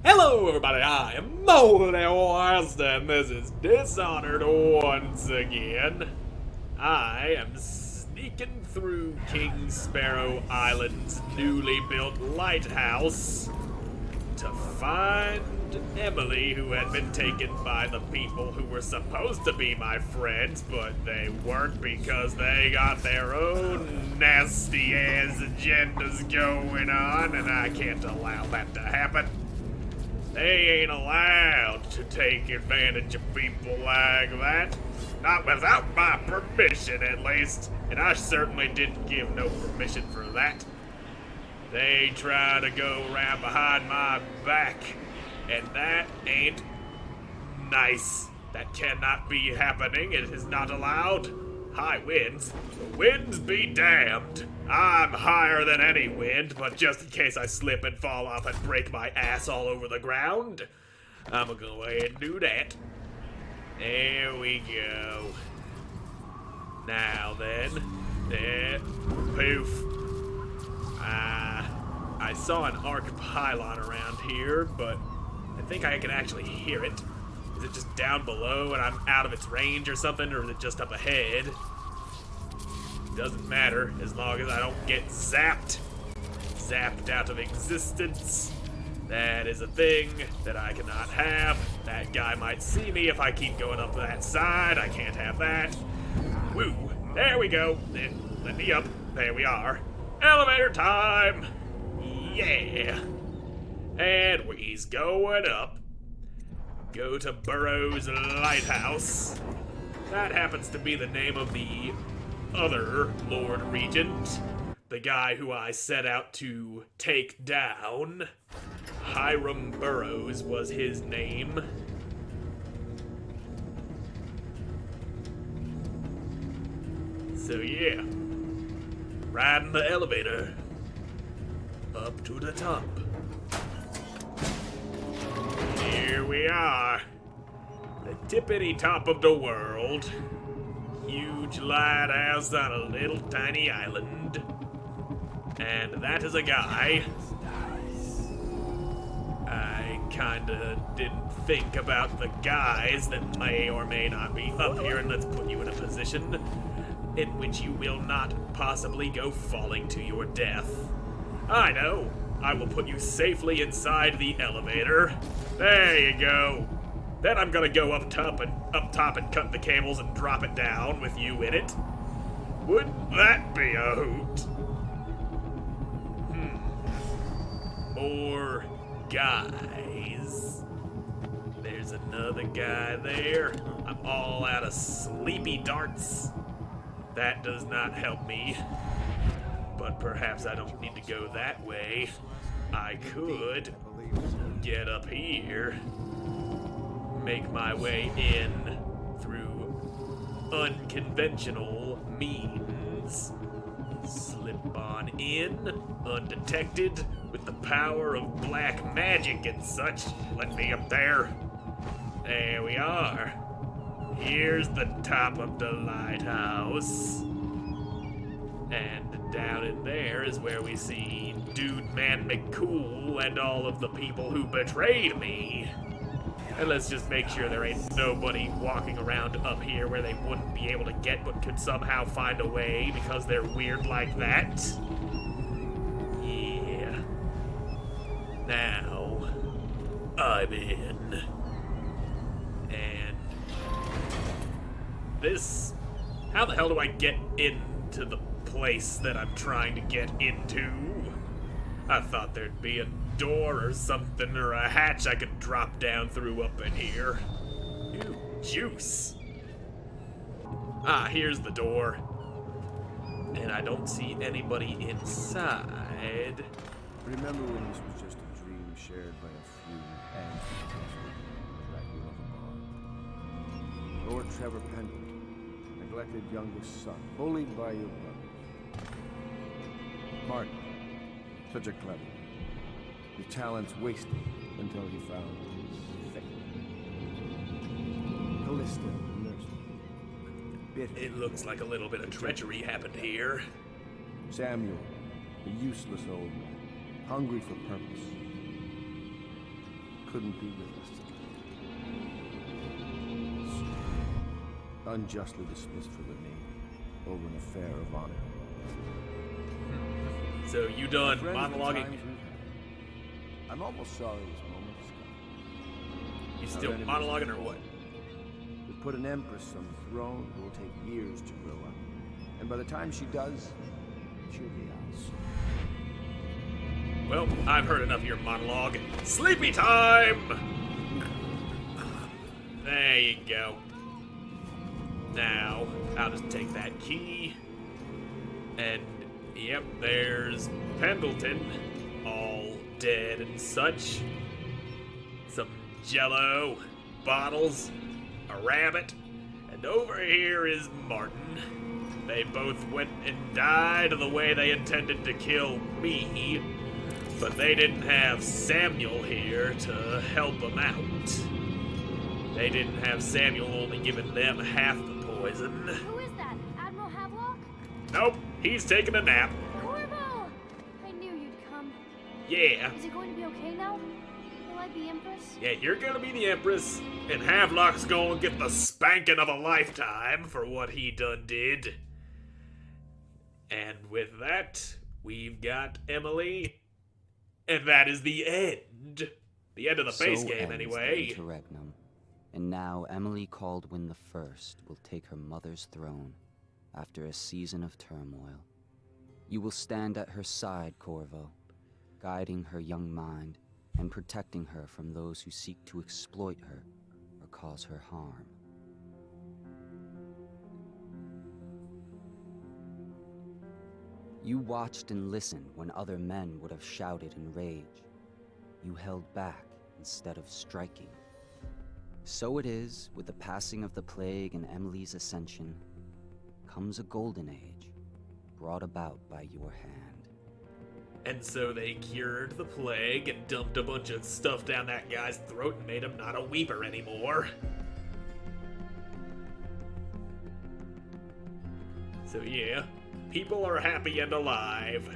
Hello, everybody. I am Moldy, and this is Dishonored once again. I am sneaking through King Sparrow Island's newly built lighthouse to find Emily, who had been taken by the people who were supposed to be my friends, but they weren't because they got their own nasty ass agendas going on, and I can't allow that to happen. They ain't allowed to take advantage of people like that. Not without my permission, at least. And I certainly didn't give no permission for that. They try to go around behind my back, and that ain't nice. That cannot be happening. It is not allowed. High winds. The winds be damned. I'm higher than any wind, but just in case I slip and fall off and break my ass all over the ground, I'm gonna go ahead and do that. There we go. Now then, there, poof. I saw an arc pylon around here, but I think I can actually hear it. Is it just down below and I'm out of its range or something, or is it just up ahead? Doesn't matter as long as I don't get zapped out of existence. That is a thing that I cannot have. That guy might see me if I keep going up that side. I can't have that. Woo! There we go. Let me up. There we are. Elevator time! Yeah! And he's going up. Go to Burroughs Lighthouse. That happens to be the name of the other Lord Regent, the guy who I set out to take down. Hiram Burroughs was his name. So yeah, riding the elevator up to the top. Here we are. The tippity top of the world. Huge lighthouse on a little tiny island. And that is a guy. I kinda didn't think about the guys that may or may not be up here, and let's put you in a position in which you will not possibly go falling to your death. I know. I will put you safely inside the elevator. There you go. Then I'm gonna go up top and cut the cables and drop it down with you in it. Wouldn't that be a hoot? More guys. There's another guy there. I'm all out of sleepy darts. That does not help me. But perhaps I don't need to go that way. I could get up here, make my way in through unconventional means, slip on in undetected with the power of black magic and such. Let me up there. There we are. Here's the top of the lighthouse. And down in there is where we see Dude Man McCool and all of the people who betrayed me. And let's just make sure there ain't nobody walking around up here where they wouldn't be able to get but could somehow find a way because they're weird like that. Yeah. Now, I'm in. And this... How the hell do I get into the place that I'm trying to get into? I thought there'd be a door or something, or a hatch I could drop down through up in here. Ooh, juice. Ah, here's the door. And I don't see anybody inside. Remember when this was just a dream shared by a few and the Lord Trevor Pendleton, neglected youngest son, bullied by your brothers. Martin, such a clever man. Your talents wasted until he found his thing. Callista, the nurse. It looks like a little bit of treachery happened here. Samuel, a useless old man, hungry for purpose. couldn't be with us today. Unjustly dismissed from the Navy over an affair of honor. So you done Friends, the monologuing? times we've had. I'm almost sorry this moment has come. You still monologuing or what? We put an empress on the throne who will take years to grow up. And by the time she does, she'll be ours. Well, I've heard enough of your monologue. Sleepy time! There you go. Now, I'll just take that key. And, yep, there's Pendleton. All dead and such. Some Jell-O, bottles, a rabbit, and over here is Martin. They both went and died the way they intended to kill me, but they didn't have Samuel here to help them out. They didn't have Samuel only giving them half the poison. Who is that? Admiral Havelock? Nope, he's taking a nap. Corvo! I knew you'd come. Yeah. Is it going to be okay now? Will I be Empress? Yeah, you're gonna be the Empress, and Havelock's gonna get the spanking of a lifetime for what he done did. And with that, we've got Emily, and that is the end. The end of the base game, anyway. The interregnum. And now Emily Caldwin the First will take her mother's throne after a season of turmoil. You will stand at her side, Corvo, guiding her young mind and protecting her from those who seek to exploit her or cause her harm. You watched and listened when other men would have shouted in rage. You held back instead of striking. So it is, with the passing of the plague and Emily's ascension, comes a golden age, brought about by your hand. And so they cured the plague and dumped a bunch of stuff down that guy's throat and made him not a weeper anymore. So yeah, people are happy and alive.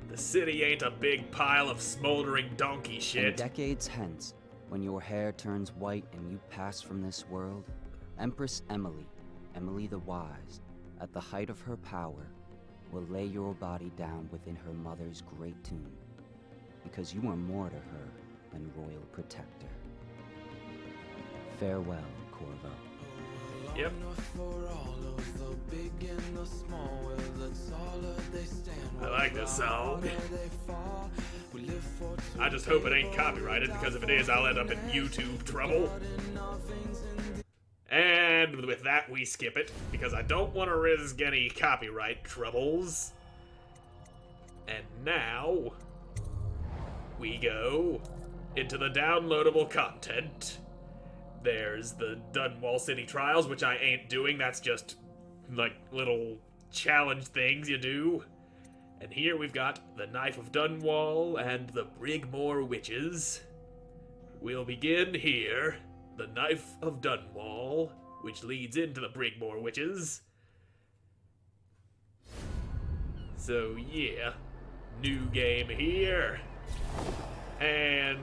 The city ain't a big pile of smoldering donkey shit. And decades hence, when your hair turns white and you pass from this world, Empress Emily, Emily the Wise, at the height of her power, will lay your body down within her mother's great tomb, because you are more to her than royal protector. Farewell, Corvo. Yep. I like this song. I just hope it ain't copyrighted, because if it is, I'll end up in YouTube trouble. And with that, we skip it, because I don't want to risk any copyright troubles. And now, we go into the downloadable content. There's the Dunwall City Trials, which I ain't doing. That's just, like, little challenge things you do. And here we've got the Knife of Dunwall and the Brigmore Witches. We'll begin here. The Knife of Dunwall, which leads into the Brigmore Witches. So yeah, new game here. And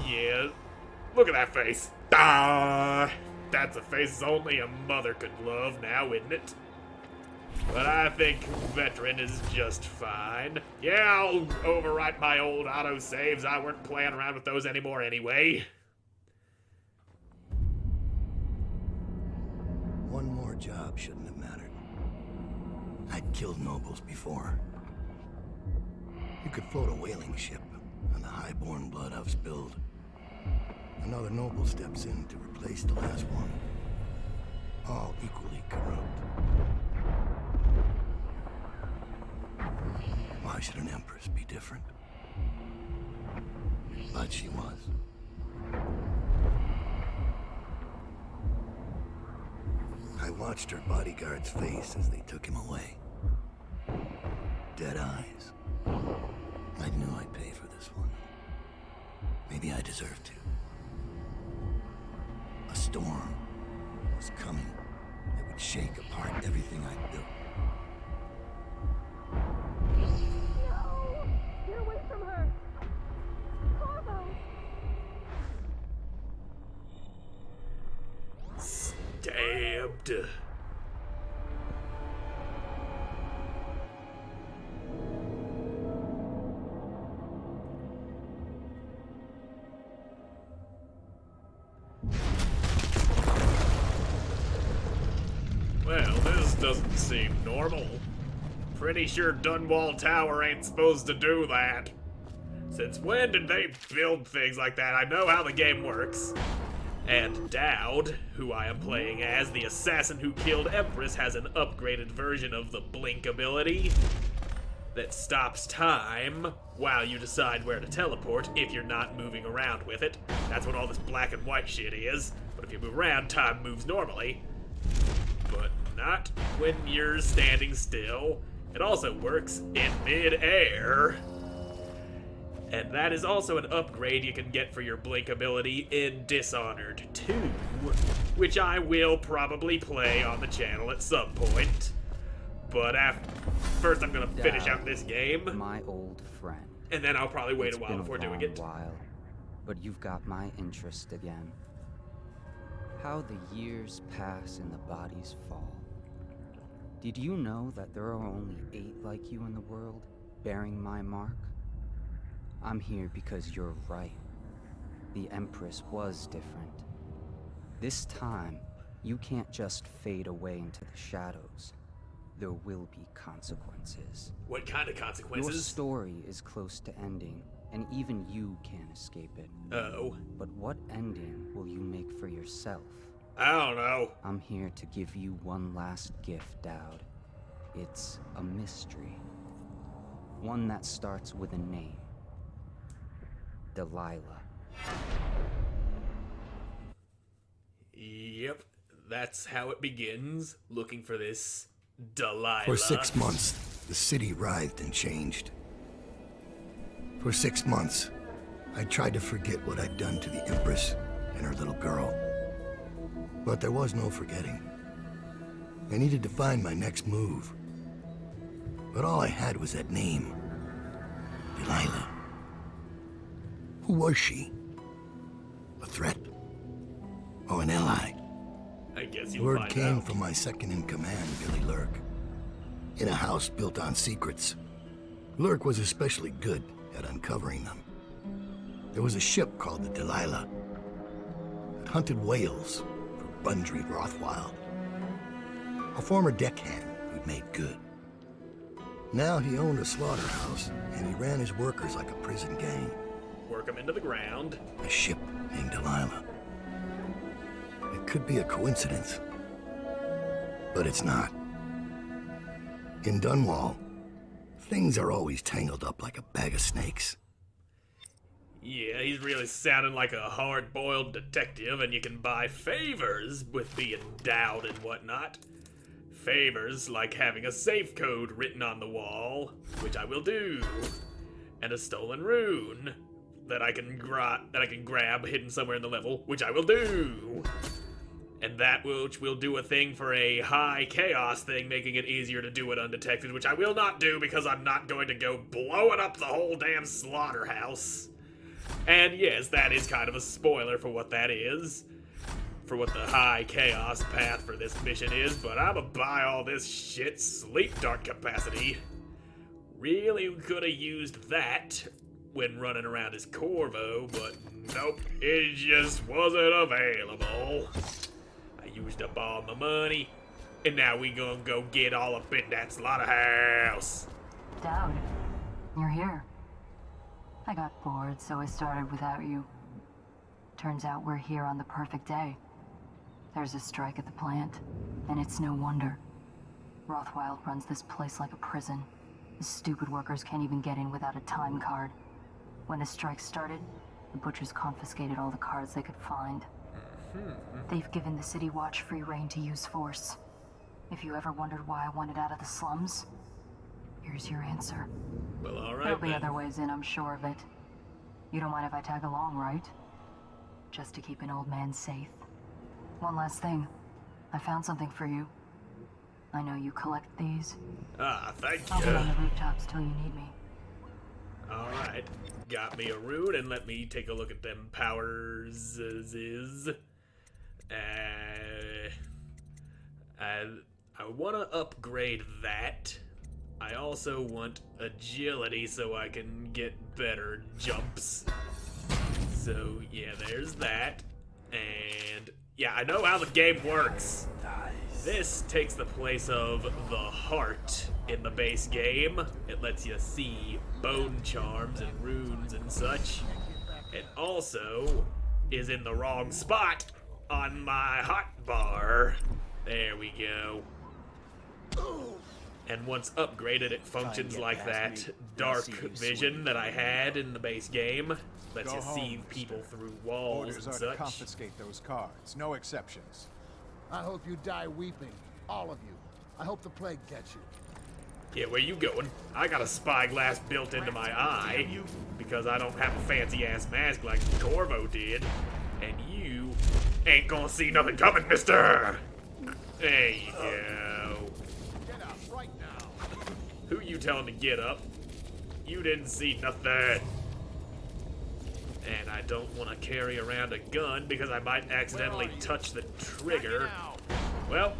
yeah, look at that face. Ah, that's a face only a mother could love now, isn't it? But I think Veteran is just fine. Yeah, I'll overwrite my old autosaves. I weren't playing around with those anymore anyway. One more job shouldn't have mattered. I'd killed nobles before. You could float a whaling ship, and the high-born blood I've spilled. Another noble steps in to replace the last one. All equally corrupt. Why should an empress be different? But she was. I watched her bodyguard's face as they took him away. Dead eyes. I knew I'd pay for this one. Maybe I deserved to. A storm was coming that would shake apart everything I'd built. No! Get away from her! Corvo! stabbed. Well, this doesn't seem normal. Pretty sure Dunwall Tower ain't supposed to do that. Since when did they build things like that? I know how the game works. And Dowd, who I am playing as, the assassin who killed Empress, has an upgraded version of the Blink ability that stops time while you decide where to teleport if you're not moving around with it. That's what all this black and white shit is. But if you move around, time moves normally. But not when you're standing still. It also works in mid-air. And that is also an upgrade you can get for your Blink ability in Dishonored 2, which I will probably play on the channel at some point. But first I'm gonna finish out this game. My old friend. And then I'll probably wait It's a while been before doing it. While, but you've got my interest again. How the years pass and the bodies fall. Did you know that there are only 8 like you in the world, bearing my mark? I'm here because you're right. The Empress was different. This time, you can't just fade away into the shadows. There will be consequences. What kind of consequences? Your story is close to ending, and even you can't escape it. Oh. But what ending will you make for yourself? I don't know. I'm here to give you one last gift, Dowd. It's a mystery. One that starts with a name. Delilah. Yep, that's how it begins. Looking for this Delilah. For 6 months, the city writhed and changed. For 6 months, I tried to forget what I'd done to the Empress and her little girl. But there was no forgetting. I needed to find my next move. But all I had was that name. Delilah. Who was she? A threat? Or an ally? I guess you'll Word find came out. from my second-in-command, Billy Lurk. In a house built on secrets. Lurk was especially good at uncovering them. There was a ship called the Delilah that hunted whales for Bundry Rothwild. A former deckhand who'd made good. Now he owned a slaughterhouse, and he ran his workers like a prison gang. Work them into the ground. A ship named Delilah. It could be a coincidence, but it's not. In Dunwall, things are always tangled up like a bag of snakes. Yeah, he's really sounding like a hard-boiled detective, and you can buy favors with being Dowd and whatnot. Favors like having a safe code written on the wall, which I will do, and a stolen rune that I can grab hidden somewhere in the level, which I will do. And that which will do a thing for a high chaos thing, making it easier to do it undetected, which I will not do because I'm not going to go blowing up the whole damn slaughterhouse. And yes, that is kind of a spoiler for what that is, for what the high chaos path for this mission is, but I'ma buy all this shit sleep dart capacity. Really could have used that when running around as Corvo, but nope, it just wasn't available. I used up all my money, and now we gonna go get all up in that slaughterhouse. Dowd, you're here. I got bored, so I started without you. Turns out we're here on the perfect day. There's a strike at the plant, and it's no wonder. Rothwild runs this place like a prison. The stupid workers can't even get in without a time card. When the strike started, the butchers confiscated all the cards they could find. They've given the City Watch free rein to use force. If you ever wondered why I wanted out of the slums, here's your answer. Well, alright There'll be then. other ways in, I'm sure of it. You don't mind if I tag along, right? Just to keep an old man safe. One last thing. I found something for you. I know you collect these. Ah, thank I'll be on you. the rooftops till you need me. Alright, got me a rune, and let me take a look at them powers. I want to upgrade that. I also want agility so I can get better jumps. So yeah, there's that. And yeah, I know how the game works. This takes the place of the heart in the base game. It lets you see bone charms and runes and such. It also is in the wrong spot on my hotbar. There we go. And once upgraded, it functions like that dark vision that I had in the base game. Lets you see people through walls Orders and are such. to confiscate those cards. No exceptions. I hope you die weeping, all of you. I hope the plague gets you. Yeah, where you going? I got a spyglass built into my eye because I don't have a fancy-ass mask like Corvo did. And you ain't gonna see nothing coming, mister! There you go. Get up right now. Who you telling to get up? You didn't see nothing. And I don't want to carry around a gun because I might accidentally touch the trigger. Well,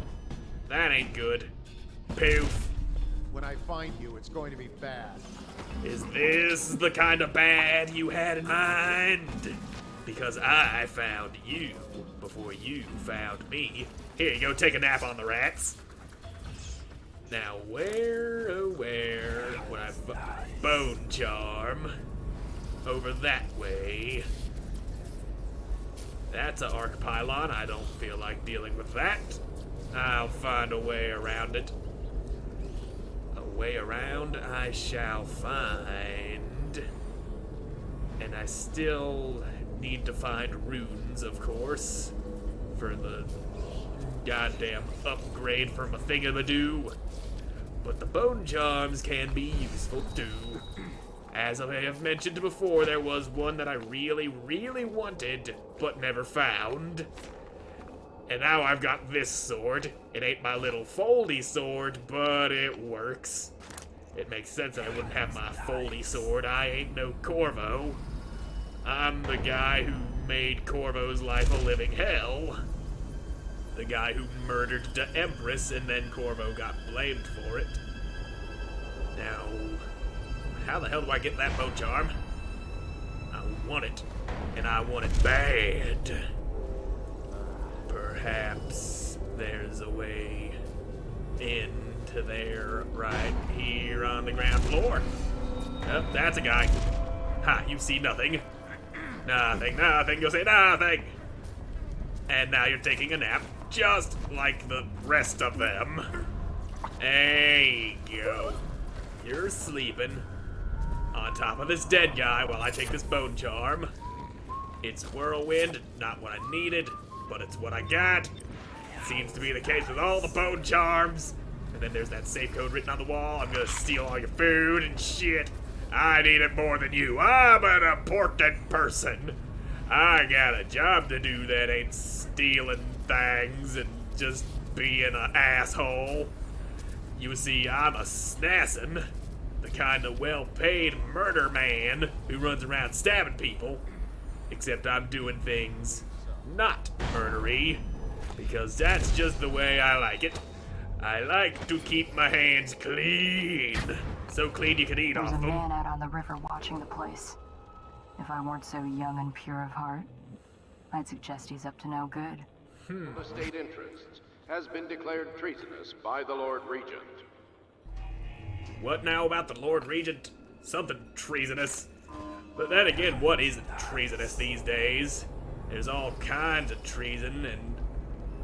that ain't good. Poof. When I find you, it's going to be bad. Is this the kind of bad you had in mind? Because I found you before you found me. Here you go, take a nap on the rats. Now where, oh where, would I bone charm? Over that way. That's an arc pylon. I don't feel like dealing with that. I'll find a way around it. A way around I shall find. And I still need to find runes, of course, for the goddamn upgrade from a thingamadoo. But the bone charms can be useful too. As I have mentioned before, there was one that I really, really wanted, but never found. And now I've got this sword. It ain't my little foldy sword, but it works. It makes sense that I wouldn't have my foldy sword. I ain't no Corvo. I'm the guy who made Corvo's life a living hell. The guy who murdered the Empress, and then Corvo got blamed for it. Now, how the hell do I get that bone charm? I want it, and I want it bad. Perhaps there's a way into there right here on the ground floor. Oh, that's a guy. Ha, you see nothing. Nothing, nothing, you'll say nothing. And now you're taking a nap, just like the rest of them. There you go. You're sleeping on top of this dead guy while I take this bone charm. It's whirlwind, not what I needed, but it's what I got. Seems to be the case with all the bone charms. And then there's that safe code written on the wall. I'm gonna steal all your food and shit. I need it more than you. I'm an important person. I got a job to do that ain't stealing things and just being an asshole. You see, I'm a snassin', the kind of well-paid murder man who runs around stabbing people, except I'm doing things not murdery, because that's just the way I like it. I like to keep my hands clean, so clean you can eat There's off a them. man out on the river watching the place. If I weren't so young and pure of heart, I'd suggest he's up to no good. The state interests has been declared treasonous by the Lord Regent. What now about the Lord Regent? Something treasonous. But then again, what isn't treasonous these days? There's all kinds of treason, and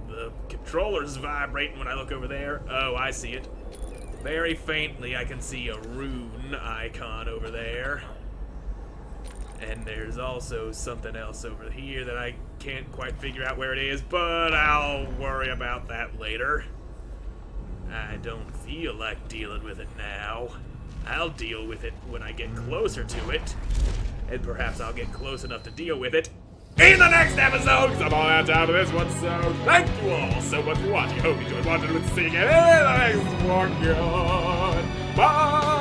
the controller's vibrating when I look over there. Oh, I see it. Very faintly, I can see a rune icon over there. And there's also something else over here that I can't quite figure out where it is, but I'll worry about that later. I don't feel like dealing with it now. I'll deal with it when I get closer to it. And perhaps I'll get close enough to deal with it in the next episode, because I'm all out of time for this one. So thank you all so much for watching. Hope you enjoyed watching and seeing it in the next one. Goodbye.